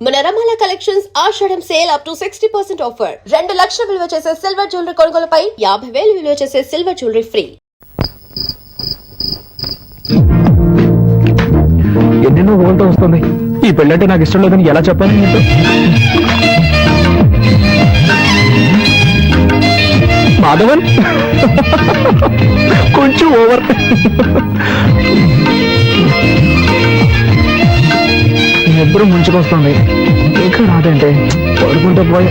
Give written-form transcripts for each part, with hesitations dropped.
మన రమాల కలెక్షన్స్ ఆషాఢం sale up to 60% offer. 2 లక్షల విలువ చేసే సిల్వర్ జ్యువెలరీ కొనుగోలుపై 50,000 విలువ చేసే సిల్వర్ జ్యువెలరీ ఫ్రీ. ఎన్నెన్నో ఊళ్ళతో వస్తుంది. ఈ పెళ్ళంటే నాకు ఇష్టం లేదని ఎలా చెప్పాను నీతో? మాధవన్ కొంచెం ఓవర్. ఎప్పుడు ముంచుకొస్తుంది. ఇంకా రాదంటే పడుకుంటే పోయే.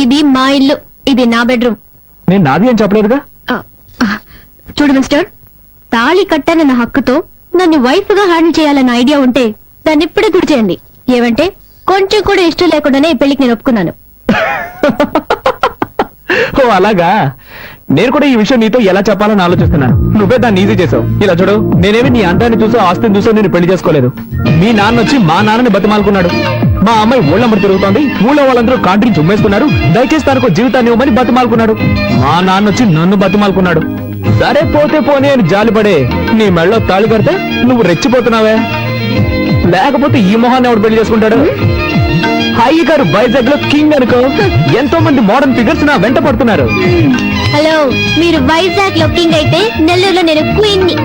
ఇది మా ఇల్లు, ఇది నా బెడ్రూమ్. నేను నాది అని చెప్పలేదుగా. చూడు మిస్టర్, తాళి కట్టనన్న హక్కుతో నన్ను వైఫ్ గా హ్యాండిల్ చేయాలన్న ఐడియా ఉంటే దాన్ని ఇప్పుడే గుర్తు చేయండి. ఏమంటే కొంచెం కూడా ఇష్టం లేకుండానే ఈ పెళ్లికి నేను ఒప్పుకున్నాను. ఓ అలాగా. నేను కూడా ఈ విషయం నీతో ఎలా చెప్పాలని ఆలోచిస్తున్నాను. నువ్వే దాన్ని ఈజీ చేసావు. ఇలా చూడు, నేనేమి నీ అందాన్ని చూసో ఆస్తిని చూసో నేను పెళ్లి చేసుకోలేదు. మీ నాన్న వచ్చి మా నాన్నని బతిమాలుకున్నాడు. మా అమ్మాయి ఊళ్ళమ్మడి తిరుగుతోంది, ఊళ్ళో వాళ్ళందరూ కాంట్రీని చుమ్మేస్తున్నారు, దయచేసి తనకు జీవితాన్ని ఇవ్వమని బతిమాలుకున్నాడు. మా నాన్న వచ్చి నన్ను బతిమాలుకున్నాడు. సరే పోతే పోనీ అని జాలిపడే నీ మెళ్ళలో తాళి కడితే నువ్వు రెచ్చిపోతున్నావే. లేకపోతే ఈ మొహాన్ని ఎవడు పెళ్లి చేసుకుంటాడు? హాయి గారు వైజాగ్ లో కింగ్ అనుకో. ఎంతో మంది మోడర్న్ ఫిగర్స్ నా వెంట పడుతున్నారు. హలో, మీరు వైజాగ్ లో కింగ్ అయితే నెల్లూరులో నేను క్వీన్ ని.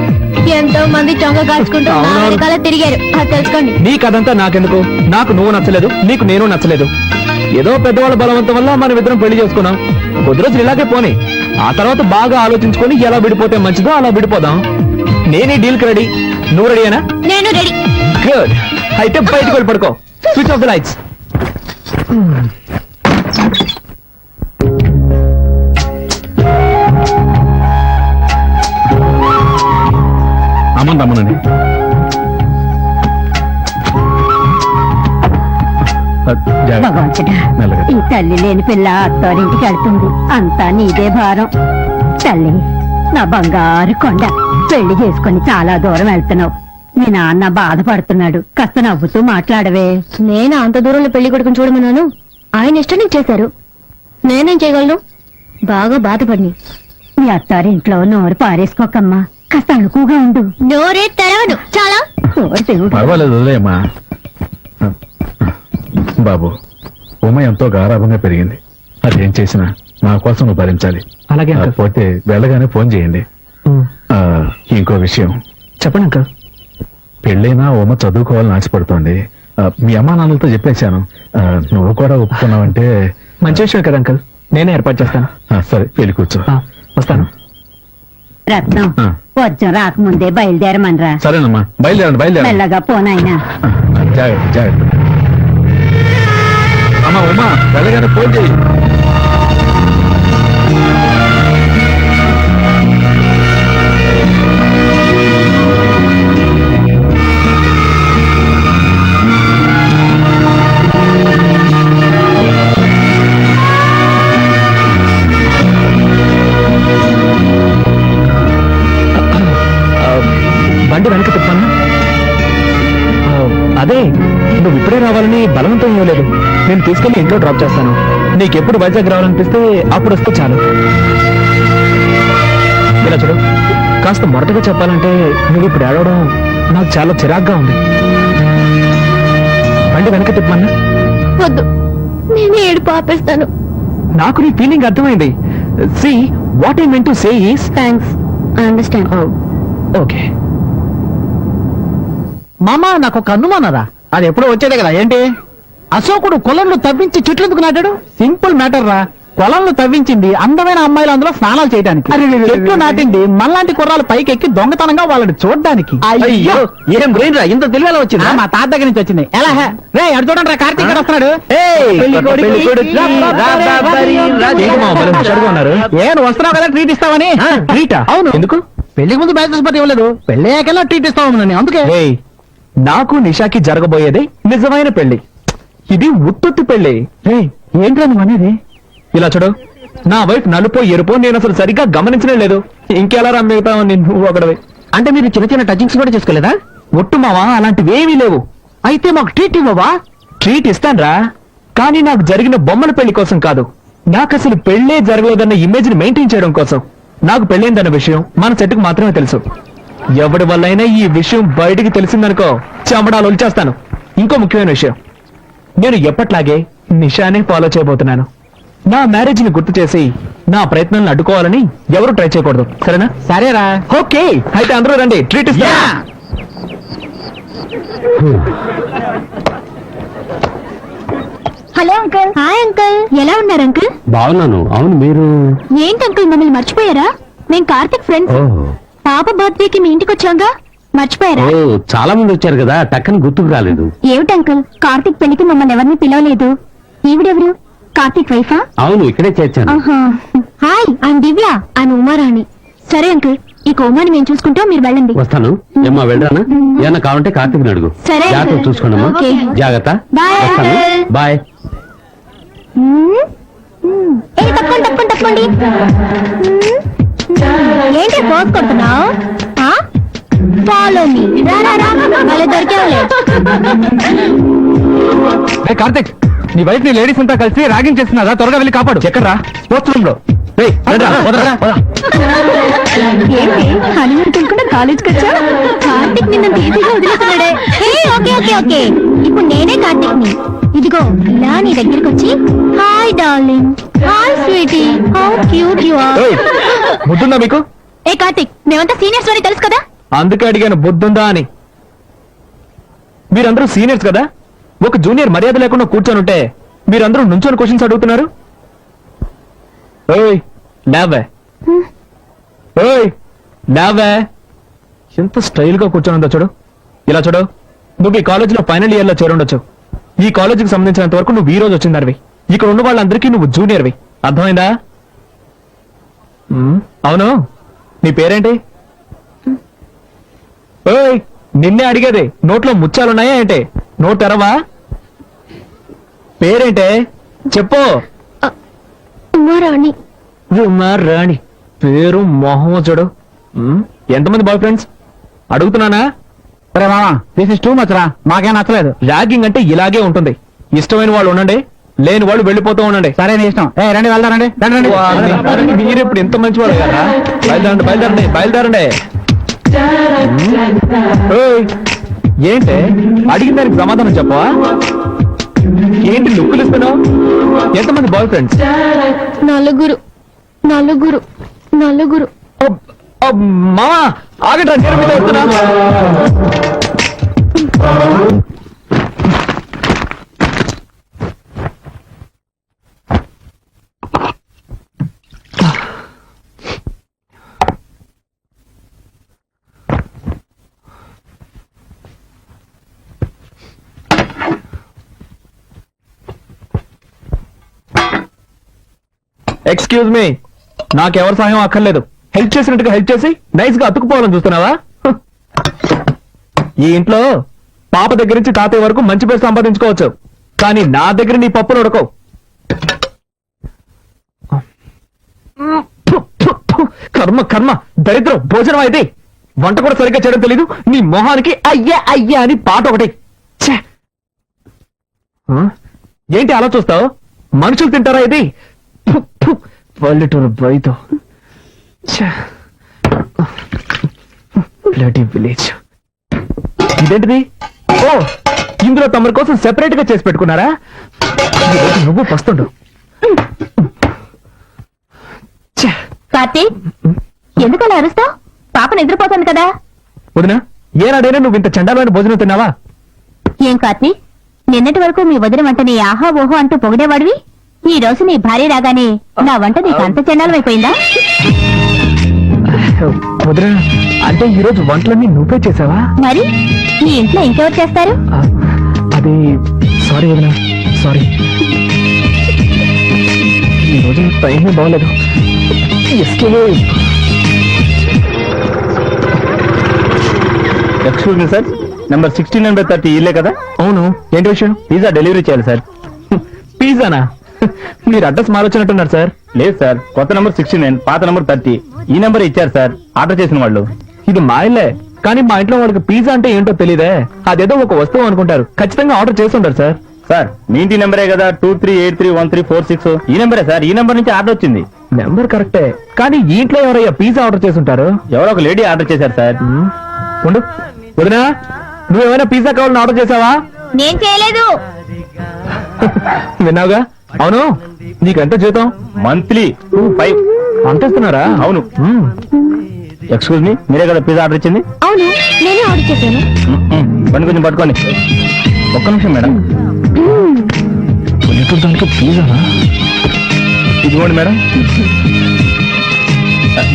ఎంతో మంది చొంగ కాల్చుకుంటూ నా వెనకాల తిరిగారు, అది తెలుసుకోండి. నీ కథంతా నాకెందుకు? నాకు నువ్వు నచ్చలేదు, నీకు నేను నచ్చలేదు. ఏదో పెద్దవాళ్ళ బలవంతం వల్ల మనం ఇద్దరం పెళ్లి చేసుకున్నాం. కొద్ది రోజులు ఇలాగే పోనీ. ఆ తర్వాత బాగా ఆలోచించుకొని ఎలా విడిపోతే మంచిదో అలా విడిపోదాం. నేనే డీల్ కి రెడీ. నువ్వు రెడీనా? నేను రెడీ. గుడ్. అయితే బయటకు వెళ్ళి పడుకో. Switch off the lights. అమ్మనండి. భగవంతుడా, ఈ తల్లి లేని పిల్ల అత్తారింటికి వెళ్తుంది. అంతా నీదే భారం. తల్లి, నా బంగారు కొండ, పెళ్లి చేసుకుని చాలా దూరం వెళ్తున్నావు. మీ నాన్న బాధపడుతున్నాడు, కాస్త నవ్వుతూ మాట్లాడవే. నేను అంత దూరంలో పెళ్లి కొడుకుని చూడమన్నాను, ఆయన ఇష్టం చేశారు. నేనేం చేయగలను? బాగా బాధపడి. మీ అత్తారింట్లో నోరు పారేసుకోకమ్మా, కాస్త అణుకుగా ఉండు. నోరే తెరవను. చాలా పర్వాలేదు, వదిలేయమ్మా. బాబు, ఉమ ఎంతో గారాభంగా పెరిగింది. అదేం చేసినా నా కోసం నువ్వు భరించాలి. అలాగే పోతే వెళ్ళగానే ఫోన్ చేయండి. ఇంకో విషయం చెప్పండి అంకల్. పెళ్ళైనా ఉమ చదువుకోవాలని ఆశపడుతోంది. మీ అమ్మా నాన్నలతో చెప్పేశాను. నువ్వు కూడా ఒప్పుకున్నావంటే మంచి విషయం కదా అంకల్. నేనే ఏర్పాటు చేస్తాను. సరే, పెళ్లి కూర్చో. వస్తాను. రత్నం, వర్జం రాకముందే బయలుదేరమనరా. సరేనమ్మా, బయలుదేరండి. మెల్లగా పోనాయినా. జాగ్రత్త జాగ్రత్త. అమ్మా ఉమా, వెళ్ళగానే ఫోన్ చేయి. బండి వెనక తిప్పాను. అదే, నువ్వు ఇప్పుడే రావాలని బలవంతం ఇవ్వలేదు. నేను తీసుకెళ్లి ఇంట్లో డ్రాప్ చేస్తాను. నీకెప్పుడు వైజాగ్ రావాలనిపిస్తే అప్పుడు వస్తే చాలు. ఇలా చూడు, కాస్త మొరటగా చెప్పాలంటే నువ్వు ఇప్పుడు ఏడవడం నాకు చాలా చిరాగ్గా ఉంది. బండి వెనక తిప్పమన్నా. వద్దు, నేనే ఏడుపు ఆపేస్తాను. నాకు నీ ఫీలింగ్ అర్థమైంది. See what I meant to say is thanks, I understand. Okay. మామా, నాకు ఒక అనుమానరా. అది ఎప్పుడో వచ్చేదే కదా. ఏంటి? అశోకుడు కొలంలో తవ్వించి చెట్లు ఎందుకు నాటాడు? సింపుల్ మ్యాటర్ రా. కొలంలో తవ్వించింది అందమైన అమ్మాయిలు అందులో స్నానాలు చేయడానికి. చెట్లు నాటింది మనలాంటి కుర్రాలు పైకి ఎక్కి దొంగతనంగా వాళ్ళని చూడడానికి. అయ్యో, ఏం బ్రెయిన్ రా, ఇంత తెలివేలా వచ్చింది. మా తాత దగ్గర నుంచి వచ్చింది. ఎలా రే, అడు చూడండి రా, కార్తీక్ గారు వస్తున్నాడు. నువ్వు వస్తున్నావు కదా, ట్రీట్ ఇస్తావని. ట్రీటా? అవును. ఎందుకు? పెళ్లికి ముందు బ్యాచిలర్స్ పార్టీ ఇవ్వలేదు, పెళ్ళయ్యాకెలా ట్రీట్ ఇస్తావు అందుకే. నాకు నిషాకి జరగబోయేది నిజమైన పెళ్లి. ఇది ఉత్తుత్తి పెళ్లి. ఏంట్రా నువ్వు అనేది? ఇలా చూడు, నా వైఫ్ నలుపో ఎరుపో నేను అసలు సరిగ్గా గమనించనే లేదు. ఇంకెలా రమ్మిగుతావు నువ్వు ఒకడవి? అంటే మీరు చిన్న చిన్న టచింగ్స్ కూడా చేసుకోలేదా? ఒట్టు మావా, అలాంటివేమీ లేవు. అయితే మాకు ట్రీట్ ఇవ్వవా? ట్రీట్ ఇస్తాన్రా, కానీ నాకు జరిగిన బొమ్మల పెళ్లి కోసం కాదు, నాకు అసలు పెళ్లే జరగలేదన్న ఇమేజ్ ని మెయింటైన్ చేయడం కోసం. నాకు పెళ్ళైందన్న విషయం మన సెట్కు మాత్రమే తెలుసు. ఎవడి వల్లైనా ఈ విషయం బయటికి తెలిసిందనుకో చెమడాలు ఒలిచేస్తాను. ఇంకో ముఖ్యమైన విషయం, నేను ఎప్పట్లాగే నిషానే ఫాలో చేయబోతున్నాను. నా మ్యారేజ్ ని గుర్తు చేసి నా ప్రయత్నాలను అడ్డుకోవాలని ఎవరు ట్రై చేయకూడదు, సరేనా? సరేరా. ఓకే, అయితే అందరూ రండి, ట్రీట్ ఇస్తా. Hello uncle. హాయ్ అంకుల్, ఎలా ఉన్నారు అంకుల్? బాగున్నాను. అవును, మీరు? ఏంటి అంకుల్ మమ్మల్ని మర్చిపోయారా? మేము కార్తిక్ ఫ్రెండ్స్. పాప బర్త్డేకి మీ ఇంటికి వచ్చాంగా, మర్చిపోయారా? చాలా మంది వచ్చారు కదా, టక్కని గుర్తుకు రాలేదు. ఏమిటి అంకుల్, కార్తిక్ పెళ్లికి మమ్మల్ని ఎవరిని పిలవలేదు. ఈవిడెవరు? కార్తిక్ వైఫా? అవును, ఇక్కడే చేర్చాను. Hi, I'm Divya. I'm Uma Rani. సరే అంకుల్, ఈ కోమాని మేము చూసుకుంటాం, మీరు వెళ్ళండి. వస్తాను. ఏమ్మా, వెళ్ళరానా? ఏమన్నా కావాలంటే కార్తీక్ అడుగు. సరే. జాగ్రత్త చూసుకోండమ్మా. ఓకే. జాగ్రత్త. బాయ్ వస్తాను. అంకుల్. బాయ్. తప్పండి. ఏంటి పోస్ కొడుతున్నావు? Follow me. మళ్ళీ దొరికేవులే. రే కార్తిక్, నీ వైఫ్ ని లేడీస్ అంతా కలిసి ర్యాగింగ్ చేస్తున్నారా? త్వరగా వెళ్ళి కాపాడు. ఎక్కడ్రా? స్పోర్ట్స్ రూమ్ లో. ఏంటి హనీమూన్ తినకుండా కాలేజ్కి వచ్చా? కార్తిక్ నిన్న ఈజీగా వదిలేస్తున్నాడే. ఓకే ఓకే ఓకే, ఇప్పుడు నేనే కార్తిక్ ని. ఇదిగో ఇలా నీ దగ్గరికి వచ్చి, hi darling, hi sweetie, how cute you are. బుద్ధుందా మీకు? ఏ కార్తిక్, మేమంతా సీనియర్స్ అని తెలుసు కదా. అందుకే అడిగాను, బుద్ధుందా అని. మీరందరూ సీనియర్స్ కదా, ఒక జూనియర్ మర్యాద లేకుండా కూర్చొని ఉంటే మీరందరూ నుంచొని క్వశ్చన్స్ అడుగుతున్నారు. ఓయ్ లేవే, ఓయ్ లేవే. ఎంత స్టైల్ గా కూర్చొని ఉందో చూడు. ఇలా చూడు, నువ్వు ఈ కాలేజీలో ఫైనల్ ఇయర్ లో చేరుండొచ్చు. ఈ కాలేజీకి సంబంధించినంత వరకు నువ్వు ఈ రోజు వచ్చిందనివి. ఇక్కడ ఉన్న వాళ్ళందరికీ నువ్వు జూనియర్వి, అర్థమైందా? అవును, నీ పేరేంటి? ఓయ్ నిన్నే అడిగేది, నోట్లో ముచ్చాలున్నాయా ఏంటి? నోట్ తెరవా? పేరేంటే చెప్పు. ఉమారాణి. రాణి పేరు మొహం చూడు. ఎంతమంది బాయ్ ఫ్రెండ్స్ అడుగుతున్నానా? సరే మామా, దిస్ ఇస్ టూ మచ్ రా, మాకేం నచ్చలేదు. ర్యాగింగ్ అంటే ఇలాగే ఉంటుంది. ఇష్టమైన వాళ్ళు ఉండండి, లేని వాళ్ళు వెళ్ళిపోతూ ఉండండి. సరే నీ ఇష్టం. రండి వెళ్దారండి. మీరు ఇప్పుడు ఎంత మంచి వాళ్ళు కదా. బయలుదేరండి బయలుదేరండి బయలుదేరండి. ఓయ్, ఏంటి అడిగిన దానికి సమాధానం చెప్పవా? ఏంటి లుక్కులు ఇస్తున్నావు? ఎంతమంది బాయ్ ఫ్రెండ్స్? నలుగురు. మామా ఆగట్రా, నేను మీద వస్తున్నా. ఎక్స్క్యూజ్ మీ, నాకెవరి సహాయం అక్కర్లేదు. హెల్ప్ చేసినట్టుగా హెల్ప్ చేసి నైస్ గా అతుకుపోవాలని చూస్తున్నావా? ఈ ఇంట్లో పాప దగ్గర నుంచి తాతయ్య వరకు మంచి పేరు సంపాదించుకోవచ్చు, కానీ నా దగ్గర నీ పప్పులు ఉడకవు. కర్మ కర్మ, దరిద్రం, భోజనం అయితే వంట కూడా సరిగ్గా చేయడం తెలీదు. నీ మొహానికి అయ్యా అయ్యా అని పాట ఒకటి. ఛే! ఏంటి అలా చూస్తావు? మనుషులు తింటారా ఇది? పల్లెటూరు బయతో విలేజ్. ఇదేంటిది? ఓ, ఇందులో తమరి కోసం సెపరేట్ గా చేసి పెట్టుకున్నారా? నువ్వు పస్తుండు. కార్తీక్, ఎందుకు అలా అరుస్తావు? పాప నిద్రపోతుంది కదా. వదినా, ఏనాడైనా నువ్వు ఇంత చండాలమైన భోజనం తిన్నావా? ఏం కార్తీక్, నిన్నటి వరకు మీ వదిన వంటని ఆహా ఓహో అంటూ పొగిడేవాడివి, ఈ రోజు నీ భార్య రాగానే నా వంట నీకు అంత చండాలం అయిపోయిందా? వదినా, అంటే ఈరోజు వంటలన్నీ నువ్వే చేసావా? మరి నీ ఇంట్లో ఇంకెవరు చేస్తారు? అది సారీ వదినా, సారీ. ఈరోజు టైమే బాగలేదు. ఎక్స్క్యూజ్ మీ సార్, నెంబర్ 1630 ఇల్లే కదా? అవును, ఏంటి విషయం? పిజ్జా డెలివరీ చేయాలి సార్. పిజ్జానా? మీరు అడ్రస్ మారొచ్చినట్టున్నారు సార్. లేదు సార్, కొత్త నెంబర్ 69, పాత నెంబర్ 30. ఈ నెంబర్ ఇచ్చారు సార్ ఆర్డర్ చేసిన వాళ్ళు. ఇది మా ఇల్లే, కానీ మా ఇంట్లో వాళ్ళకి పిజ్జా అంటే ఏంటో తెలియదే. అదేదో ఒక వస్తువు అనుకుంటారు. ఖచ్చితంగా ఆర్డర్ చేస్తుంటారు సార్. సార్ మీ ఇంటి నెంబరే కదా 23831346. ఈ నెంబరే సార్, ఈ నెంబర్ నుంచి ఆర్డర్ వచ్చింది. నెంబర్ కరెక్టే, కానీ ఈ ఇంట్లో ఎవరయ్యా పిజ్జా ఆర్డర్ చేసి ఉంటారు? ఎవరో ఒక లేడీ ఆర్డర్ చేశారు సార్. ఉండు వదినా, నువ్వేమైనా పిజ్జా కావాలని ఆర్డర్ చేసావా? నేను చేయలేదు. విన్నావుగా? అవును, నీకెంత జీతం? మంత్లీ 25. అంతేస్తున్నారా? అవును. ఎక్స్క్యూజ్ మీ, మీరే కదా పిజ్జా ఆర్డర్ ఇచ్చింది? అవును, నేనే ఆర్డర్ చేశాను. బండి కొంచెం పట్టుకోండి. ఒక్క నిమిషం మేడం. దానికి పిజ్జానా? ఇదిగోండి madam.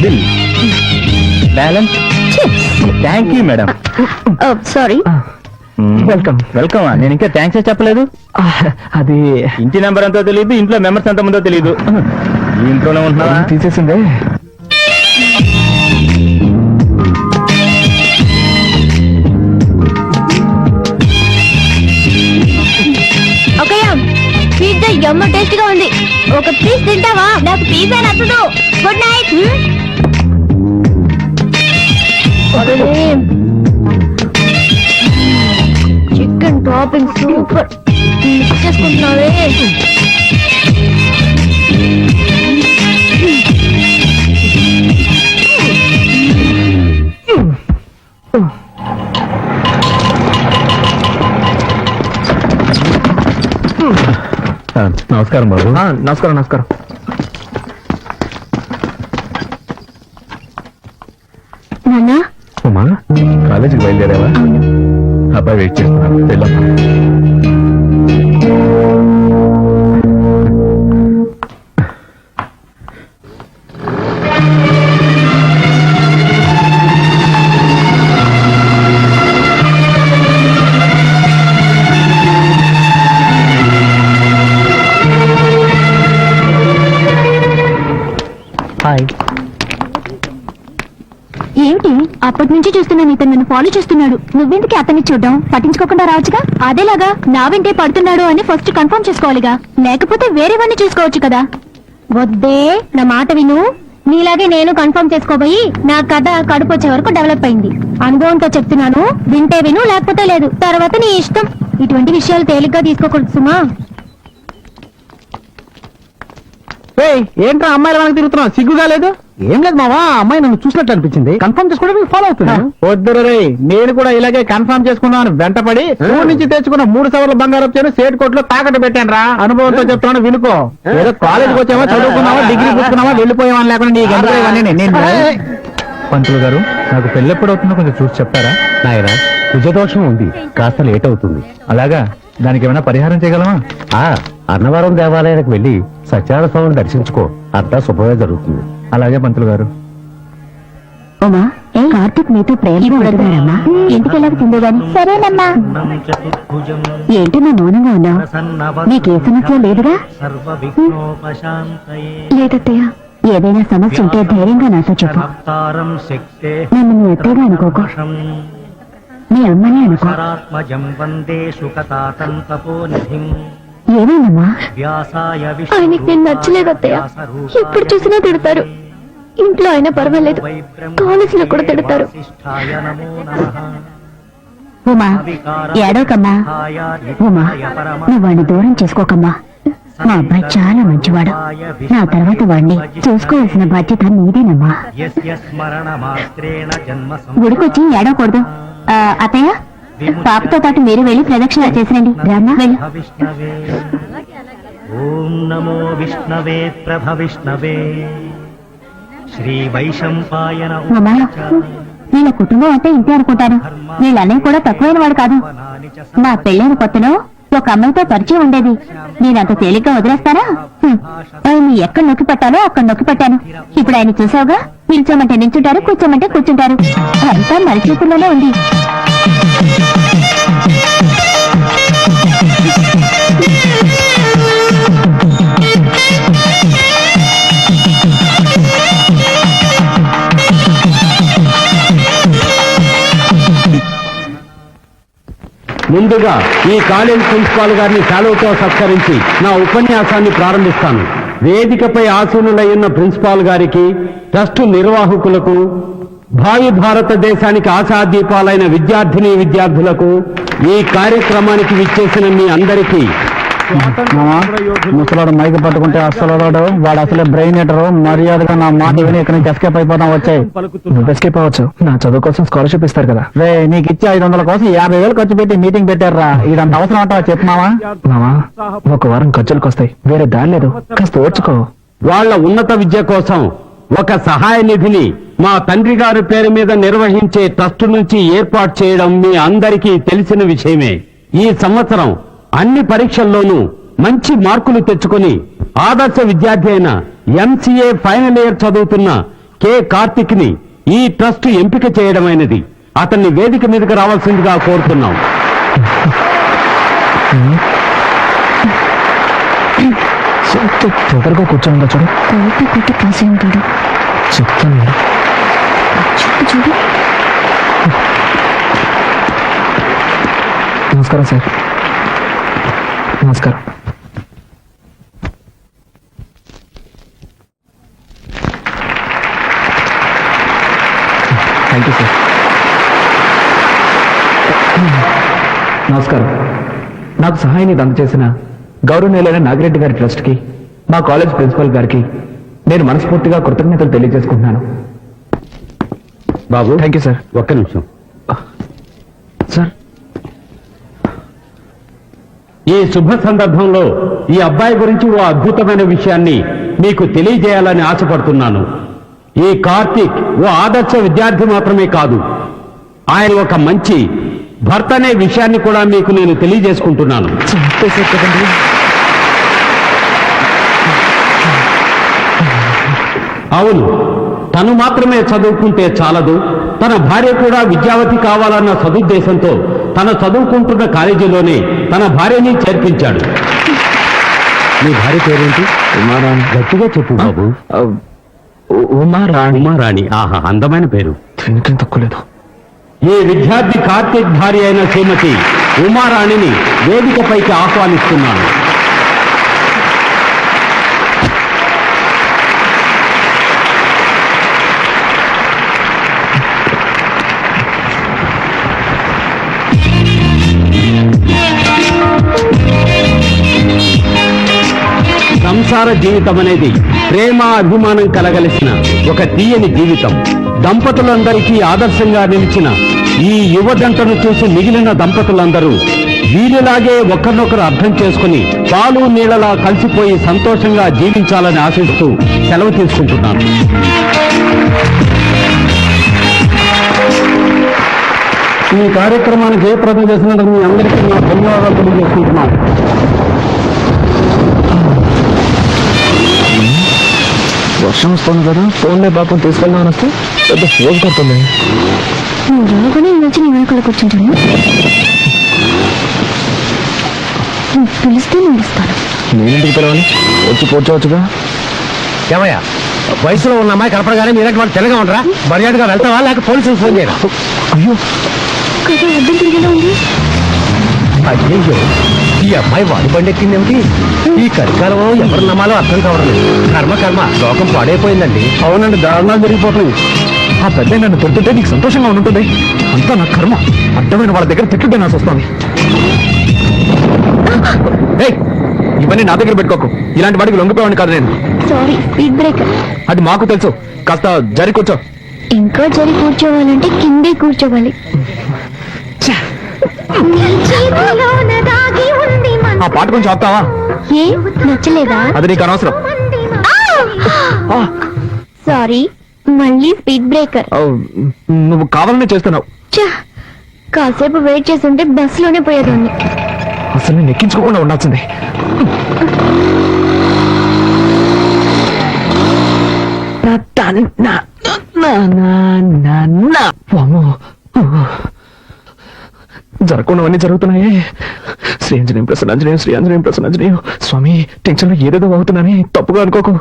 Bill balance. Thank you madam. Sorry. Welcome. Welcome. నేను ఇంకా థ్యాంక్స్ చెప్పలేదు. అది ఇంటి నెంబర్ ఎంతో తెలియదు, ఇంట్లో మెంబర్స్ ఎంత మందో తెలియదు. ఈ ఇంట్లోనే ఉంటున్నావా? తీసేసిందే. ఓకేయా, పిజ్జా యమ్మ టేస్ట్ గా ఉంది. ఒక పీస్ తింటావా? నాకు పిజ్జా నచ్చదు. Good night. Chicken topping super. Mix చేసుకుంటున్నావే. నమస్కారం బాబు. నమస్కారం. నమస్కారం. నాన్నా, అమ్మా, కాలేజీకి బయలుదేరావా? అబ్బాయి వెయిట్ చేస్తున్నాను, వెళ్ళమ్మా. హాయ్. ఏమిటి అప్పటి నుంచి చూస్తున్నాను, ఇతను నన్ను ఫాలో చేస్తున్నాడు. నువ్వెందుకు అతన్ని చూడడం? పట్టించుకోకుండా రావచ్చుగా. అదేలాగా నా వెంటే పడుతున్నాడు అని ఫస్ట్ కన్ఫర్మ్ చేసుకోవాలిగా, లేకపోతే వేరేవన్నీ చూసుకోవచ్చు కదా. వద్దే, నా మాట విను. నీలాగే నేను కన్ఫర్మ్ చేసుకోబోయి నా కథ కడుపు వచ్చే వరకు డెవలప్ అయింది. అనుభవంతో చెప్తున్నాను, వింటే విను, లేకపోతే లేదు. తర్వాత నీ ఇష్టం. ఇటువంటి విషయాలు తేలిగ్గా తీసుకోకూడదు సుమా. ఏంట్రా అమ్మాయిల మనకు తిరుగుతున్నావు? సిగ్గుగా లేదు? ఏం లేదు మావా, అమ్మాయి నన్ను చూసినట్టు అనిపించింది. కన్ఫర్మ్ చేసుకోవడానికి ఫాలో అవుతున్నాను. వద్దురు రే, నేను కూడా ఇలాగే కన్ఫర్మ్ చేసుకున్నాను. వెంటపడి ఊరు నుంచి తెచ్చుకున్న 3 సవర్ల బంగారం చేను సేట్ కోట్లో తాకట్టు పెట్టాను రా. అనుభవంతో చెప్తున్నాను, వినుకో. ఏదో కాలేజీకి వచ్చావా, చదువుకున్నావా, డిగ్రీ పుచ్చుకున్నావా, వెళ్ళిపోయావా లేకుండా నీకు ఎందుకు ఇవన్నీ? నేను పంతులు గారు, నాకు పెళ్ళి ఎప్పుడు అవుతుందో కొంచెం చూసి చెప్తారా? నాయన, కుజదోషం ఉంది, కాస్త లేట్ అవుతుంది. అలాగా, దానికి ఏమైనా పరిహారం చేయగలమా? అన్నవరం దేవాలయానికి వెళ్లి సత్యనారాయణ స్వామిని దర్శించుకో, అంతా శుభమే జరుగుతుంది. అలాగే పంతులు గారు. ఉమా, కార్తీక్ మీతో ప్రేమగా ఉంటున్నారమ్మా. ఇంటికెళ్ళకపోతుందో గాని. సరేనమ్మా. ఏంటి నా మౌనంగా ఉన్నావు? నీకే సమస్య లేదుగా? లేదత్తయ్య. ఏదైనా సమస్య ఉంటే ధైర్యంగా నాతో చెప్పు. నన్ను నీ అత్తయ్యగా అనుకోకు, నీ అమ్మని అనుకో. ఏమైందమ్మా? ఆయనకి నేను నచ్చలేదు అత్తయ్య. ఎప్పుడు చూసినా తిడతారు. ఇంట్లో అయినా పర్వాలేదు, కాలేజీలో కూడా తిడతారు. ఉమా, ఏడవకమ్మా. ఉమా, నువ్వు వాడిని దూరం చేసుకోకమ్మా. మా అబ్బాయి చాలా మంచివాడు. నా తర్వాత వాడిని చూసుకోవాల్సిన బాధ్యత నీదేనమ్మా. గుడికొచ్చి ఏడవకూడదు. అత్తయ్య, పాపతో పాటు మీరు వెళ్ళి ప్రదక్షిణ చేసిరండి. రామ్మా, వెళ్ళి. ఓం నమో విష్ణవే ప్రభవిష్ణవే శ్రీ వైశంపాయన. అమ్మా, వీళ్ళ కుటుంబం అంటే ఇంతే అనుకుంటాను. వీళ్ళన్నీ కూడా తక్కువైన వాడు కాదు. నా పెళ్ళైన కొత్తలో ఒక అమ్మాయితో పరిచయం ఉండేది. నేను అంత తేలిగ్గా వదిలేస్తానా? ఆయన్ని ఎక్కడ నొక్కి పెట్టాలో అక్కడ నొక్కి పెట్టాను. ఇప్పుడు ఆయన చూసావుగా, నిల్చోమంటే నిల్చుంటారు, కూర్చోమంటే కూర్చుంటారు. అంతా మన చేతుల్లోనే ఉంది. ముందుగా ఈ కాలేజ్ ప్రిన్సిపాల్ గారిని సెలవుతో సత్కరించి నా ఉపన్యాసాన్ని ప్రారంభిస్తాను. వేదికపై ఆసీనులయ్యున్న ప్రిన్సిపాల్ గారికి, ట్రస్టు నిర్వాహకులకు, భావి భారతదేశానికి ఆశాదీపాలైన విద్యార్థిని విద్యార్థులకు ఈ కార్యక్రమానికి విచ్చేసిన మీ అందరికీ ముసలాడు మైక్ పట్టుకుంటే అసలు వాడు అసలే బ్రెయిన్ ఎటరు మర్యాదగా నా మాట విని ఇక్కడ నుంచి ఎస్కేప్ అయిపోతాం వచ్చాయి. నువ్వు ఎస్కేప్ అవ్వచ్చు, నా చదువు కోసం స్కాలర్షిప్ ఇస్తారు కదా. రే నీకు ఇచ్చే 500 కోసం 50,000 ఖర్చు పెట్టి మీటింగ్ పెట్టారా? ఇదంత అవసరం అంటావా చెప్పు మావా? మామా, ఒక వారం ఖర్చులకు వస్తాయి, వేరే దారి లేదు, కాస్త ఓర్చుకో. వాళ్ళ ఉన్నత విద్య కోసం ఒక సహాయ నిధిని మా తండ్రి గారి పేరు మీద నిర్వహించే ట్రస్ట్ నుంచి ఏర్పాటు చేయడం మీ అందరికీ తెలిసిన విషయమే. ఈ సంవత్సరం అన్ని పరీక్షల్లోనూ మంచి మార్కులు తెచ్చుకొని ఆదర్శ విద్యార్థి అయిన ఎంసీఏ ఫైనల్ ఇయర్ చదువుతున్న కె కార్తిక్ ని ఈ ట్రస్ట్ ఎంపిక చేయడమైనది. అతన్ని వేదిక మీదకి రావాల్సిందిగా కోరుతున్నాం. తొందరగా కూర్చోంగా చూడు, కొట్టి కాసి ఉంటాడు. చెప్తాను. చూడు నమస్కారం సార్. నమస్కారం. Thank you sir. నమస్కారం. నాకు సహాయాన్ని అందజేసిన గౌరవనీయులైన నాగిరెడ్డి గారి ట్రస్ట్కి, మా కాలేజ్ ప్రిన్సిపల్ గారికి నేను మనస్ఫూర్తిగా కృతజ్ఞతలు తెలియజేసుకుంటున్నాను. బాబు, థ్యాంక్ యూ సార్. ఒక్క నిమిషం సార్, ఈ శుభ సందర్భంలో ఈ అబ్బాయి గురించి ఓ అద్భుతమైన విషయాన్ని మీకు తెలియజేయాలని ఆశపడుతున్నాను. ఈ కార్తీక్ ఓ ఆదర్శ విద్యార్థి మాత్రమే కాదు, ఆయన ఒక మంచి భర్త అనే విషయాన్ని కూడా మీకు నేను తెలియజేసుకుంటున్నాను. అవును, తను మాత్రమే చదువుకుంటే చాలదు, తన భార్య కూడా విద్యావతి కావాలన్న సదుద్దేశంతో తన చదువుకుంటున్న కాలేజీలోనే తన భార్యని చేర్పించాడు. మీ భార్య పేరేంటి? ఉమారాణి. గట్టిగా చెప్పు బాబు. ఉమారాణి. ఉమారాణి, ఆహా, అందమైన పేరు. దీనికేం తక్కువ లేదు. ఈ విద్యార్థి కార్తీక్ భార్య అయిన శ్రీమతి ఉమారాణిని వేదికపైకి ఆహ్వానిస్తున్నాను. సంసార జీవితం అనేది ప్రేమ అభిమానం కలగలిసిన ఒక తీయని జీవితం. దంపతులందరికీ ఆదర్శంగా నిలిచిన ఈ యువ జంటను చూసి మిగిలిన దంపతులందరూ వీరిలాగే ఒకరినొకరు అర్థం చేసుకుని పాలు నీళ్ళలా కలిసిపోయి సంతోషంగా జీవించాలని ఆశిస్తూ సెలవు తీసుకుంటున్నాను. ఈ కార్యక్రమాన్ని జయప్రదం చేసినందుకు మీ అందరికీ నా ధన్యవాదాలు తెలియజేసుకుంటున్నాను. వర్షం వస్తుంది కదా, ఫోన్లే పాపం తీసుకెళ్దామని వస్తే పెద్ద ఫోన్ కొడుతుంది. నువ్వు రాగానే వచ్చి నీ వెనకాల కూర్చుంటాను. నువ్వు పిలిస్తే నేను వస్తాను. నేనింటికి పిలవాలి, వచ్చి కూర్చోవచ్చుగా. ఏమయ్యా, వయసులో ఉన్న అమ్మాయి కనపడగానే మీరంటే వాళ్ళు తెల్లగా ఉండరా? మర్యాదగా వెళ్తావా లేక పోలీసులు ఫోన్ చేయరా? అయ్యో, కదా అర్థం తిరిగేలా ఉంది. అయ్యో, ఈ అమ్మాయి వాడి బండి ఎక్కిందేమిటి? ఈ కలికాలంలో ఎవరు నమ్మాలో అర్థం కావడం లేదు. కర్మ లోకం పాడైపోయిందండి. అవునండి, దారుణాలు జరిగిపోతుంది. ఆ పెద్ద నన్ను తింటుంటే నీకు సంతోషంగా ఉంటుంది. అంతా నా కర్మ. అడ్డమైన వాళ్ళ దగ్గర తిట్టుంటే నాకు వస్తుంది. ఇవన్నీ నా దగ్గర పెట్టుకోకు. ఇలాంటి వాడికి లొంగిపోయాను కాదు నేను. Sorry, speed breaker. అది మాకు తెలుసు. కాస్త జరి కూర్చో. ఇంకా జరి కూర్చోవాలంటే కిందే కూర్చోవాలి. ఆ పాట కొంచెం ఆపుతావా? ఏ నచ్చలేదా? అది నీకు అనవసరం. సారీ, మళ్ళీ స్పీడ్ బ్రేకర్. నువ్వు కావాలనే చేస్తున్నావు. కాసేపు వెయిట్ చేసి ఉంటే బస్సులోనే పోయేదాన్ని. అసలు నేను ఎక్కించుకోకుండా ఉండాల్సిందే. జరగకుండావన్నీ జరుగుతున్నాయే. శ్రీ ఆంజనేయం ప్రసన్నాంజనేయం, శ్రీ ఆంజనేయం ప్రసన్నాంజనేయం. స్వామి, టెన్షన్ లో ఏదేదో అవుతున్నానే, తప్పుగా అనుకోకు.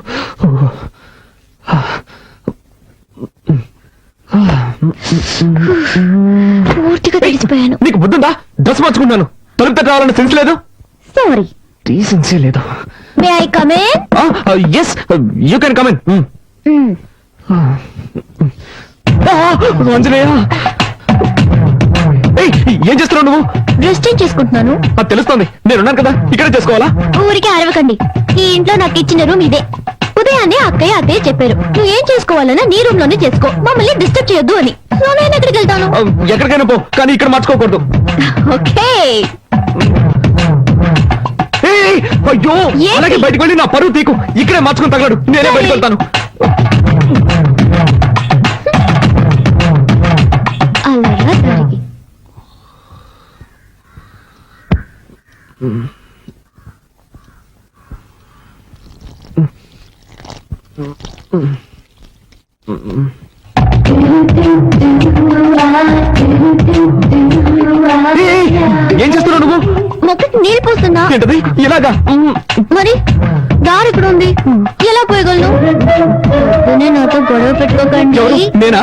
పూర్తిగా తెలిసిపోయాను. నీకు బుద్ధుందా? డ్రెస్ మార్చుకున్నాను, తలుపు తట్ట రావాలన్న సెన్స్ లేదు. సారీ, డీసెన్సీ లేదు. May I come in? Yes, you can come in. Anjaneya, ఏయ్, ఏం చేస్తున్నావు నువ్వు? రెస్ట్ చేసుకుంటున్నాను. అది తెలుస్తోంది, నేనున్నాను కదా, ఇక్కడే చేసుకోవాలా? ఊరికే అరవకండి. ఈ ఇంట్లో నాకు ఇచ్చిన రూమ్ ఇదే. ఉదయాన్నే అత్తయ్య చెప్పారు, నువ్వు ఏం చేసుకోవాలన్నా నీ రూమ్ లోనే చేసుకో, మమ్మల్ని డిస్టర్బ్ చేయొద్దు అని. సో నేను ఎక్కడికి వెళ్తాను? ఎక్కడికైనా పో, కానీ ఇక్కడ మార్చుకోకూడదు. ఓకే. ఏయ్, అయ్యో, ఏంటి? అలాగే బయటకు వెళ్ళి నా పరువు తీకు. ఇక్కడే మార్చుకుని తగలడు, నేనే బయటకు వెళ్తాను. అలాగా దారికి. ఏయ్, ఏం చేస్తున్నావు నువ్వు? మొక్కకి నీళ్ళు పోస్తున్నా. ఏంటది ఇలాగా? మరి దారి ఇక్కడ ఉంది, ఎలా పోయగలను? పొద్దున్నే నాతో గొడవ పెట్టుకోకండి. ఎవరు? నేనా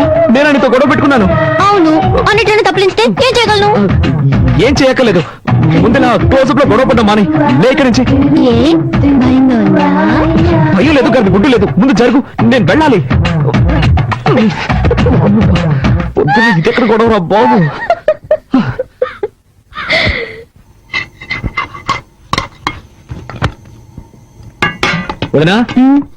నీతో గొడవ పెట్టుకున్నాను? అవును, అన్నిటిని తప్పించితే ఏం చేయగలను? ఏం చేయక్కర్లేదు, ముందు నా క్లోజప్ లో గొడవ పడ్డా మాని లేక నుంచి. ఏ భయంగా ఉందా? భయం లేదు, గారికి గుడ్డు లేదు, ముందు జరుగు, నేను వెళ్ళాలి. పొద్దున్న ఇదెక్కడ గొడవ బాబు. వదినా,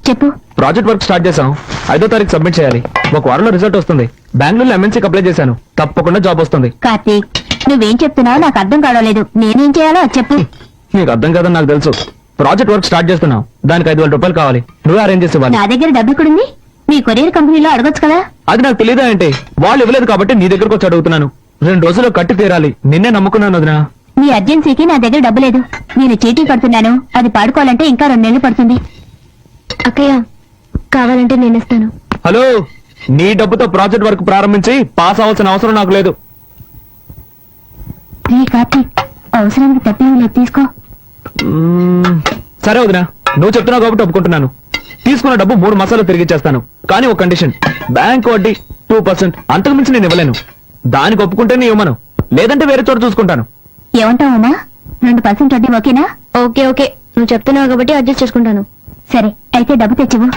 చెప్పు. ప్రాజెక్ట్ వర్క్ స్టార్ట్ చేశాం, 5వ తారీఖు సబ్మిట్ చేయాలి. ఒక వారంలో రిజల్ట్ వస్తుంది. బెంగళూరులో ఎంఎన్సీకి అప్లై చేశాను, తప్పకుండా జాబ్ వస్తుంది. కార్తీక్, నువ్వేం చెప్తున్నావు నాకు అర్థం కావలేదు. నేనేం చేయాలో చెప్పు. నీకు అర్థం కాదని నాకు తెలుసు. ప్రాజెక్ట్ వర్క్ స్టార్ట్ చేస్తున్నాం, దానికి 5,000 రూపాయలు కావాలి. నువ్వే అరేంజ్ చేసి ఇవ్వాలి. నా దగ్గర డబ్బు ఎక్కడుంది? మీ కొరియర్ కంపెనీలో అడగొచ్చు కదా. అది నాకు తెలియదా అంటే? వాళ్ళు ఇవ్వలేదు కాబట్టి నీ దగ్గరకు వచ్చి అడుగుతున్నాను. 2 రోజుల్లో కట్టి తీరాలి, నిన్నే నమ్ముకున్నాను వదినా. మీ అర్జెన్సీకి నా దగ్గర డబ్బు లేదు. నేను చీటీ కడుతున్నాను, అది పాడుకోవాలంటే ఇంకా 2 నెలలు పడుతుంది. అక్కయ్య, కావాలంటే నేను ఇస్తాను. హలో, నీ డబ్బుతో ప్రాజెక్ట్ వర్క్ ప్రారంభించి పాస్ అవ్వాల్సిన అవసరం నాకు లేదు. కార్తీక్, అవసరానికి తప్పేం లేదు, తీసుకో. సరే వదినా, నువ్వు చెప్తున్నావు కాబట్టి ఒప్పుకుంటున్నాను. తీసుకున్న డబ్బు 3 మాసాలు తిరిగి ఇచ్చేస్తాను, కానీ ఒక కండిషన్. బ్యాంక్ వడ్డీ 2%, అంతకు మించి నేను ఇవ్వలేను. దానికి ఒప్పుకుంటే నీ ఇవ్వను, లేదంటే వేరే చోట చూసుకుంటాను. ఏమంటావునా? 2% వడ్డీ ఓకేనా? ఓకే ఓకే, నువ్వు చెప్తున్నావు కాబట్టి అడ్జస్ట్ చేసుకుంటాను. సరే, అయితే డబ్బు తెచ్చివు.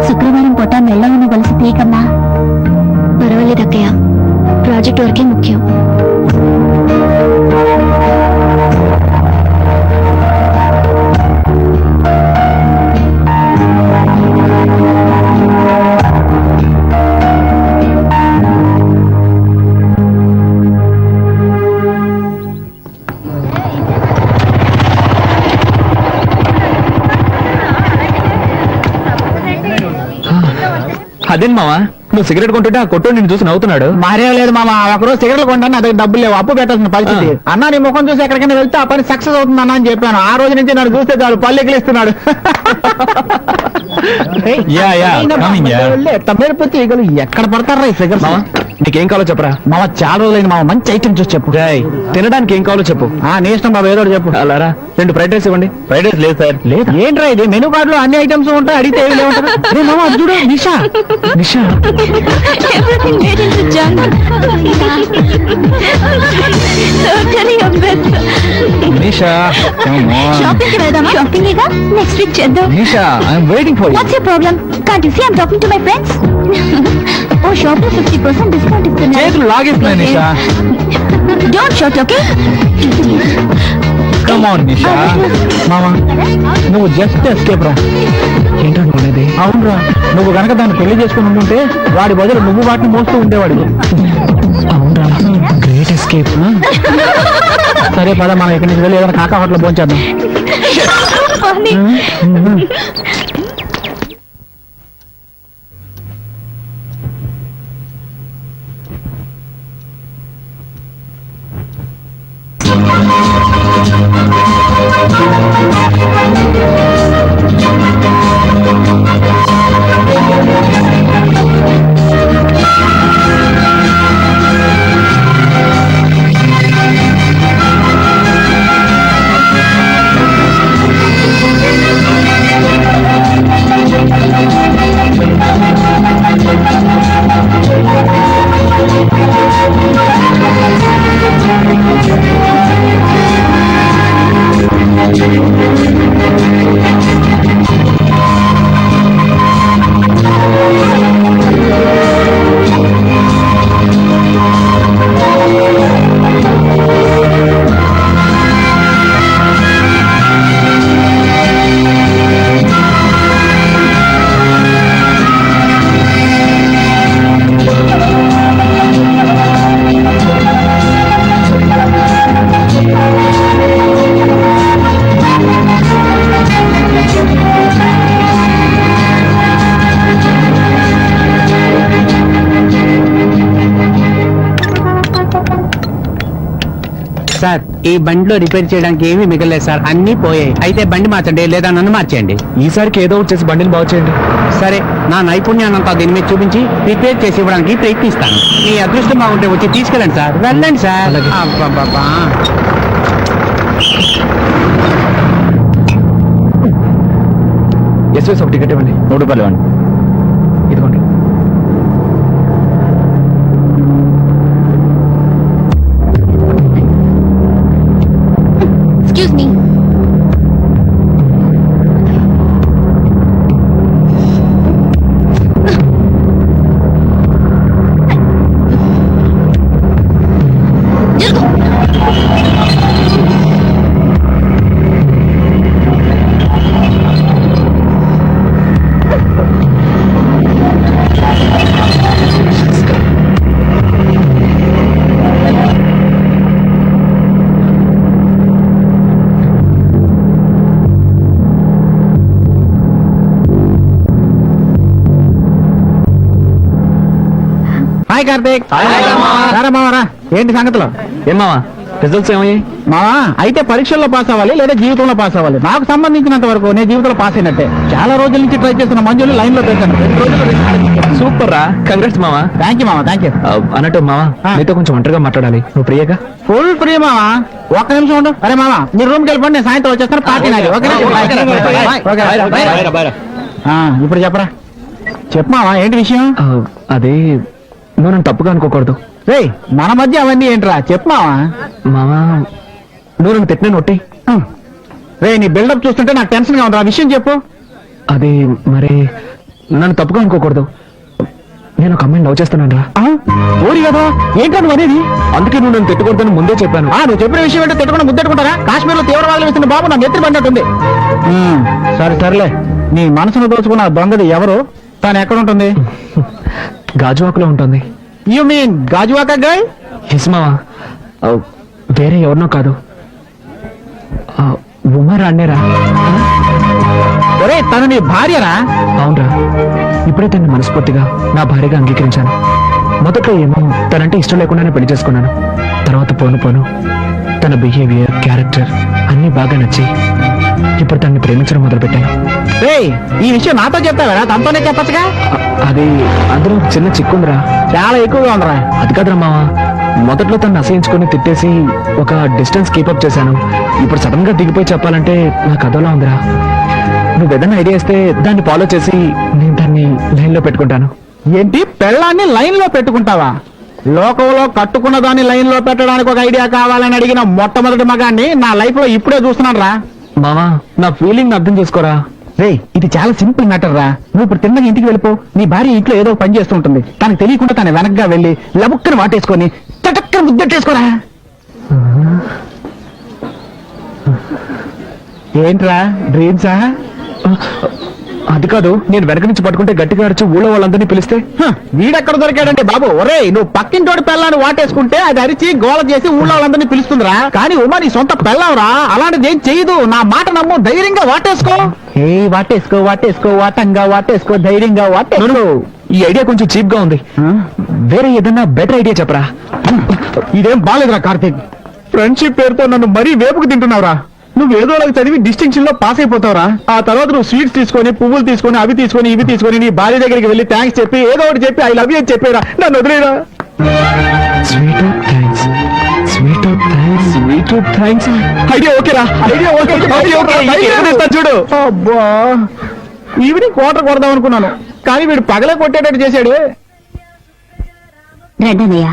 శుక్రవారం పూట మెల్లవని కలిసి తీయకమ్మా. పర్వాలేదు అక్కయ్య, ప్రాజెక్ట్ వర్కే ముఖ్యం. అదేం మావా, నువ్వు సిగరెట్ కొంటుంటే ఆ కొట్టు నిన్ను చూసి నవ్వుతున్నాడు. మారేం లేదు మామ, ఒకరోజు సిగరెట్లు కొంటాను, నా దగ్గర డబ్బులు లేవు, అప్పు పెట్టాల్సిన పరిస్థితి. అన్న నీ ముఖం చూసి ఎక్కడికైనా వెళ్తే ఆ పని సక్సెస్ అవుతుంది అన్న అని చెప్పాను. ఆ రోజు నుంచి నన్ను చూస్తే చాలు పల్లెకిలిస్తున్నాడు. తమ్మేరిపోతే ఎక్కడ పడతారా ఈ సిగరెట్? నీకేం కావాలో చెప్పరా మామ, చాలా రోజులైంది మామ, మంచి ఐటమ్ చూసి చెప్పు. తినడానికి ఏం కావాలో చెప్పు. నీ ఇష్టం బాబు, ఏదో ఒకటి చెప్పు. అలారా 2 ఫ్రైడ్ రైస్ ఇవ్వండి. ఫ్రైడ్ రైస్ లేదు సార్. లేదు. ఏంట్రా ఇది, మెనూ కార్డు లో అన్ని ఐటమ్స్ ఉంటాయి, అడిగితే ఏమి లేవుంటారు. అరే మామ, అది చూడు, నిషా. నిషా, నిషా, షాపింగ్ కి వెళ్దామా? షాపింగ్ నెక్స్ట్ వీక్ చేద్దాం. Nisha, I'm waiting for you. What's your problem? Can't you see I'm talking to my friends? Oh, shop లో 50% discount ఇస్తున్నారు. చేతులు లాగేస్తున్నాయి Nisha. Don't shout, okay? Come on Nisha. మామ, నువ్వు జస్ట్ ఎస్కేప్ రా. ఏంటో అనేది? అవునరా, నువ్వు గనక దాన్ని పెళ్లి చేసుకుని ఉంటుంటే వాడి బదులు నువ్వు వాటిని మోస్తూ ఉండేవాడు. అవునరా, గ్రేట్ ఎస్కేప్. సరే పద, మనం ఇక్కడి నుంచి వెళ్ళి ఏదైనా కాకా హోటల్ భోంచేద్దాం. సార్ ఈ బండిలో రిపేర్ చేయడానికి ఏమీ మిగలేదు సార్, అన్ని పోయాయి. అయితే బండి మార్చండి లేదా నన్ను మార్చేయండి. ఈసారికి ఏదో ఒకటి చేసి బండిని బాగు చేయండి. సరే, నా నైపుణ్యాన్నంతా దీని మీద చూపించి రిపేర్ చేసి ఇవ్వడానికి ప్రయత్నిస్తాను. మీ అదృష్టం బాగుంటే వచ్చి తీసుకెళ్ళండి సార్. వెళ్ళండి సార్. అలాగే. అబ్బబ్బబ్బా. ఎస్ఎస్ ఒక టికెట్ ఇవ్వండి. 3 రూపాయలు ఇవ్వండి. ఇదిగోండి. Excuse me. హాయ్ కార్తీక్. రారా మావరా, ఏంటి సంగతులు? ఏం మావా రిజల్ట్స్ ఏమయ్యాయి? మావా, అయితే పరీక్షల్లో పాస్ అవ్వాలి లేదా జీవితంలో పాస్ అవ్వాలి. నాకు సంబంధించినంత వరకు నేను జీవితంలో పాస్ అయినట్టే. చాలా రోజుల నుంచి ట్రై చేస్తున్న మంజులు లైన్ లో పెట్టాను. 2 రోజులు. సూపర్ రా, కంగ్రాట్స్ మావా. థ్యాంక్ యూ మావా, థ్యాంక్ యూ. అన్నట్టు మావా, నీతో కొంచెం ఒంటరిగా మాట్లాడాలి. నువ్వు ప్రియగా? ఫుల్ ఫ్రీ మావా. ఒక్క నిమిషం ఉండు. అరే మావా, మీరు రూమ్కి వెళ్ళిపోండి, నేను సాయంత్రం వచ్చేస్తాను. పార్టీ నాది. ఓకేనా? ఓకే. ఇప్పుడు చెప్పరా. చెప్పు మావా, ఏంటి విషయం? అదే, నువ్వు నన్ను తప్పుగా అనుకోకూడదు. రేయ్, మన మధ్య అవన్నీ ఏంట్రా, చెప్పు మావా. మావా, నువ్వు నన్ను తిట్టిన నొట్టి. రే, నీ బిల్డప్ చూస్తుంటే నాకు టెన్షన్ గా ఉంది. ఆ విషయం చెప్పు. అది మరి నన్ను తప్పుగా అనుకోకూడదు. నేను ఒక అమ్మాయిని లవ్ చేస్తున్నాను రా. ఓరి కదా, ఏంటో నువ్వు అనేది? అందుకే నువ్వు నన్ను తిట్టకూడదని ముందే చెప్పాను. నువ్వు చెప్పిన విషయం ఏంటో తిట్టకుండా ముద్దెట్టుకుంటారా? కాశ్మీర్ లో తీవ్రవాదులు వేసిన బాబు నా నెత్తి పడినట్టుంది. సరే సర్లే, నీ మనసును దోచుకున్న ఆ దొంగది ఎవరు? తను ఎక్కడ ఉంటుంది? గాజువాకలో ఉంటుంది. You mean Gajuwaka girl? Yes మావా, వేరే ఎవరినో కాదు, ఉమా రాణేరా. ఒరే, తను నీ భార్యరా? అవునరా, ఇప్పుడే తన్ని మనస్ఫూర్తిగా నా భార్యగా అంగీకరించాను. మొదట్లో ఏమో తనంటే ఇష్టం లేకుండానే పెళ్లి చేసుకున్నాను. తర్వాత పోను పోను తన బిహేవియర్, క్యారెక్టర్ అన్ని బాగా నచ్చి ఇప్పుడు తన్ని ప్రేమించడం మొదలుపెట్టాను. రేయ్, ఈ విషయం నాతో చెప్తావా? తనతోనే చెప్పచ్చుగా. అది అందులో చిన్న చిక్కుందిరా. చాలా ఎక్కువగా ఉందిరా. అది కాదురా మావా, మొదట్లో తను అసహించుకొని తిట్టేసి ఒక డిస్టెన్స్ కీపప్ చేశాను. ఇప్పుడు సడన్ గా దిగిపోయి చెప్పాలంటే నాకు అదోలా ఉందిరా. నువ్వు ఏదైనా ఐడియా ఇస్తే దాన్ని ఫాలో చేసి నేను దాన్ని లైన్ లో పెట్టుకుంటాను. ఏంటి, పెళ్ళాన్ని లైన్ లో పెట్టుకుంటావా? లోకంలో కట్టుకున్న దాన్ని లైన్ లో పెట్టడానికి ఒక ఐడియా కావాలని అడిగిన మొట్టమొదటి మగాన్ని నా లైఫ్ లో ఇప్పుడే చూస్తున్నాను రా. మావా, నా ఫీలింగ్ అర్థం చేసుకోరా. రేయ్, ఇది చాలా సింపుల్ మ్యాటర్ రా. నువ్వు ఇప్పుడు తిన్నగా ఇంటికి వెళ్ళిపో. నీ భార్య ఇంట్లో ఏదో పని చేస్తూ ఉంటుంది. తనకు తెలియకుండా తన వెనక్గా వెళ్ళి లబుక్కని వాటేసుకొని చటక్కన ముద్దెట్టేసుకోరా. ఏంట్రా, డ్రీమ్సా? అది కాదు, నేను వెనక నుంచి పట్టుకుంటే గట్టిగా అరిచి ఊళ్ళో వాళ్ళందరినీ పిలిస్తే వీడెక్కడ దొరికాడంటే బాబు. ఒరేయ్, నువ్వు పక్కింటోడి పెళ్ళాన్ని వాటేసుకుంటే అది అరిచి గోల చేసి ఊళ్ళో వాళ్ళందరినీ పిలుస్తుందిరా. కానీ ఉమా నీ సొంత పెళ్ళావురా, అలాంటిది ఏం చేయదు. నా మాట నమ్ము, ధైర్యంగా వాటేసుకో. ఏ వాటేసుకో, వాటేసుకో, వాటంగా వాటేసుకో, ధైర్యంగా వాటేసుకో. ఈ ఐడియా కొంచెం చీప్ గా ఉంది. వేరే ఏదన్నా బెటర్ ఐడియా చెప్పరా. ఇదేం బాలేదురా కార్తీక్. ఫ్రెండ్షిప్ పేరుతో నన్ను మరీ వేపుకు తింటున్నావురా. నువ్వు ఏదో అలాగ చదివి డిస్టింక్షన్ లో పాస్ అయిపోతావురా. ఆ తర్వాత నువ్వు స్వీట్స్ తీసుకొని, పువ్వులు తీసుకొని, అవి తీసుకొని, ఇవి తీసుకొని నీ భార్య దగ్గరికి వెళ్ళి థ్యాంక్స్ చెప్పి ఏదో ఒకటి చెప్పి ఐ లవ్ యూ అని చెప్పేరా. నన్ను వదిలేరా. Sweet thanks, sweet thanks, sweet thanks. Idea ఓకేరా, ఐడియా ఓకే, ఐడియా ఓకే. చూడు. అబ్బా, ఈవినింగ్ క్వార్టర్ కొడదాం అనుకున్నాను, కానీ వీడు పగలే కొట్టేటట్టు చేశాడు. రెడ్డనయ్య,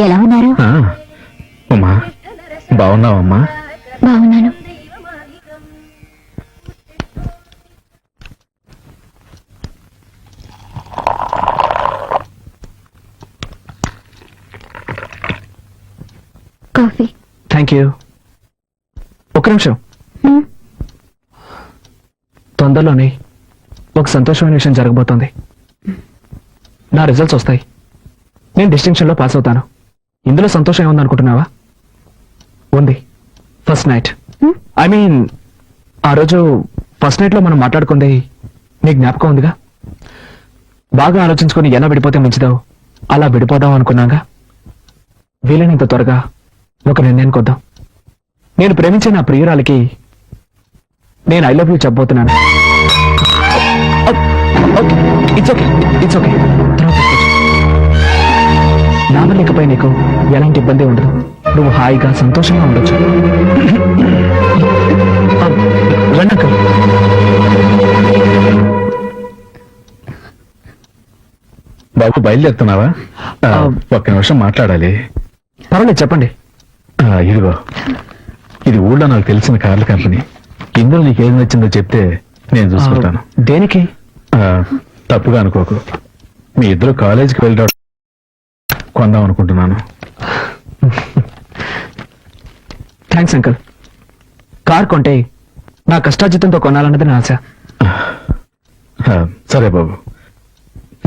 ఎలా ఉన్నారు? ఉమా, బాగున్నావమ్మా? బాగున్నాను. కాఫీ. Thank you. ఒక్క నిమిషం. హ్మ్. తొందరలోనే ఒక సంతోషమైన విషయం జరగబోతోంది. నా రిజల్ట్స్ వస్తాయి. నేను డిస్టింక్షన్ లో పాస్ అవుతాను. ఇందులో సంతోషం ఏముందనుకుంటున్నావా? ఉంది. First night. ఐ మీన్ ఆ రోజు ఫస్ట్ నైట్ లో మనం మాట్లాడుకుంది నీ జ్ఞాపకం ఉందిగా? బాగా ఆలోచించుకొని ఎలా విడిపోతే మంచిదో అలా విడిపోదాం అనుకున్నాగా. వీలైనంత త్వరగా ఒక నిర్ణయానికి వద్దాం. నేను ప్రేమించే నా ప్రియురాలికి నేను ఐ లవ్ యూ చెప్పబోతున్నాను. It's okay, it's okay. నా వల్ల ఇకపై నీకు ఎలాంటి ఇబ్బంది ఉండదు. నువ్వు హాయిగా సంతోషంగా ఉండొచ్చు. రండి అంకుల్. బాబు బయలుదేరుతున్నావా? ఒక్క నిమిషం మాట్లాడాలి. పర్వాలేదు, చెప్పండి. ఇదిగో, ఇది ఊళ్ళో నాకు తెలిసిన కార్ల కంపెనీ. ఇందులో నీకు ఏం నచ్చిందో చెప్తే నేను చూసుకుంటాను. దేనికి? తప్పుగా అనుకోకు. మీ ఇద్దరు కాలేజీకి వెళ్ళడం కొందాం అనుకుంటున్నాను. Thanks uncle. కార్ కొంటే నా కష్టార్జితంతో కొనాలన్నది నా ఆశ. సరే బాబు,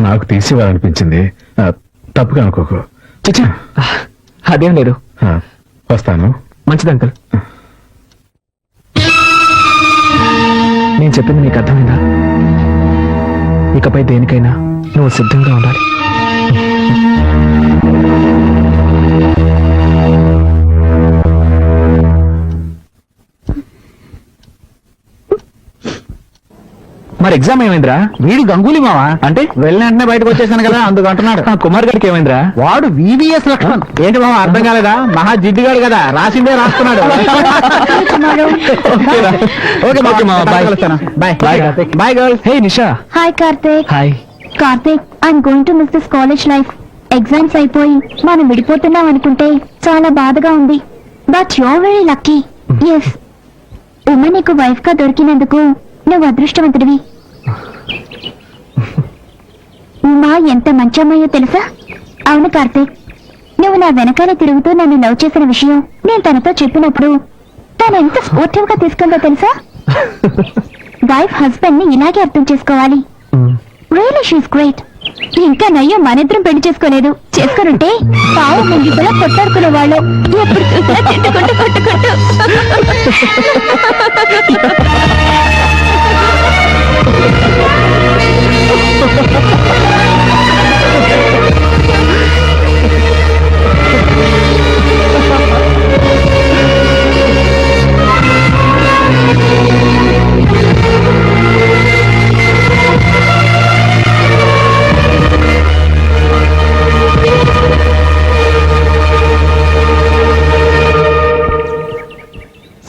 నాకు తీసివ్వాలనిపించింది. తప్పుగా అనుకోకు. చిచ్చా, అదేం లేదు. వస్తాను. మంచిది అంకుల్. నేను చెప్పింది నీకు అర్థమైందా? ఇకపై దేనికైనా నువ్వు సిద్ధంగా ఉండాలి. మరి ఎగ్జామ్ ఏమైందిరా? వీడి గంగూలీ మావా అంటే వెళ్ళిన వెంటనే బయటకు వచ్చేసాను కదా, అందుకు అంటున్నాడు. ఆ కుమార్ గారికి ఏమైందిరా? వాడు వివిఎస్ లక్ష్మణ్. ఏంటి మావా, అర్థం కాలేదా? మహా జిడ్డుగాడు కదా, రాసిందే రాస్తున్నాడు. ఓకే మావా, bye. Bye bye bye girls. Hey Nisha. Hi Karthik. Hi. Karthik, I'm going to miss this college life. Exams అయిపోయి మనం విడిపోతున్నాం అనుకుంటే చాలా బాధగా ఉంది. But you're very lucky. Yes, Umma నీకు వైఫ్ గా దొరికినందుకు నువ్వు అదృష్టవంతుడివి. ఉమా ఎంత మంచి అమ్మాయో తెలుసా? అవును కార్తీక్, నువ్వు నా వెనకాల తిరుగుతూ నన్ను లవ్ చేసిన విషయం నేను తనతో చెప్పినప్పుడు తను ఎంత స్పోర్టివ్ గా తీసుకుందో తెలుసా? వైఫ్ హస్బెండ్ ని ఇలాగే అర్థం చేసుకోవాలి. Really she's great. ఇంకా నయ్యో మనిద్దరం పెళ్లి చేసుకోలేదు. చేసుకునుంటే పావు ముంగిసలా కొట్టాడుకునే వాళ్ళు. ఎప్పుడు చూసినా తిట్టుకుంటూ కొట్టుకుంటూ.